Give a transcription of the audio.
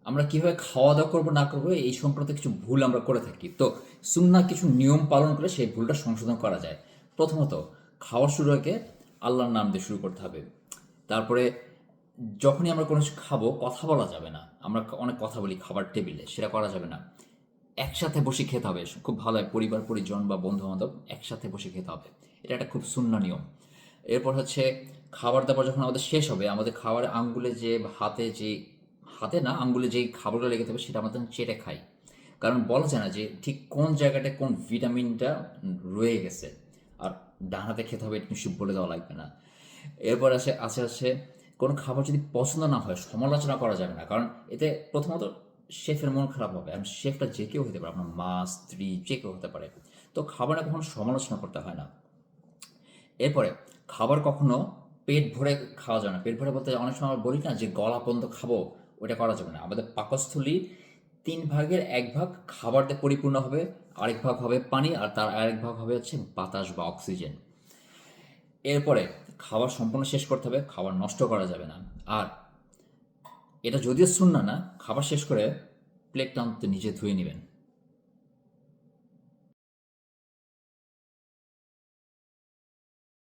আমরা কিভাবে খাওয়া দাওয়া করবো না করবো এই সংক্রান্ত কিছু ভুল আমরা করে থাকি। তো সুন্নাহ কিছু নিয়ম পালন করে সেই ভুলটা সংশোধন করা যায়। প্রথমত, খাওয়ার শুরু আগে আল্লাহর নাম দিয়ে শুরু করতে হবে। তারপরে যখনই আমরা কোনো কিছু খাবো কথা বলা যাবে না। আমরা অনেক কথা বলি খাবার টেবিলে, সেটা করা যাবে না। একসাথে বসে খেতে হবে, খুব ভালো হয় পরিবার পরিজন বা বন্ধু বান্ধব একসাথে বসে খেতে হবে। এটা একটা খুব সুন্নাহ নিয়ম। এরপর হচ্ছে খাবার দাবার যখন আমাদের শেষ হবে, আমাদের খাবারের আঙ্গুলে যে হাতে না আঙ্গুলে যেই খাবারগুলো লেগে থাকবে সেটা আমাদের চেটে খাই। কারণ বলা যায় না যে ঠিক কোন জায়গাটায় কোন ভিটামিনটা রয়ে গেছে। আর ডান হাতে খেতে হবে এটা নিশ্চয়ই বলে দেওয়া লাগবে না। এরপর আছে কোনো খাবার যদি পছন্দ না হয় সমালোচনা করা যাবে না, কারণ এতে প্রথমত শেফের মন খারাপ হবে। আর শেফটা যে কেউ হতে পারে, আপনার মা, স্ত্রী, যে কেউ হতে পারে। তো খাবারে কখনো সমালোচনা করতে হয় না। এরপরে খাবার কখনো পেট ভরে খাওয়া যাবে না। পেট ভরে বলতে অনেক সময় আমরা বলি না যে গলা পর্যন্ত খাবো, ওটা করা যাবে না। আমাদের পাকস্থলী 3 ভাগের 1 ভাগ খাবার দিয়ে পরিপূর্ণ হবে, আরেক ভাগ হবে পানি, আর তার আরেক ভাগ হবে হচ্ছে বাতাস বা অক্সিজেন। এরপরে খাবার সম্পূর্ণ শেষ করতে হবে, খাবার নষ্ট করা যাবে না। আর এটা যদিও সুন্নাহ না, খাবার শেষ করে প্লেটটা অন্তত নিজে ধুয়ে নেবেন।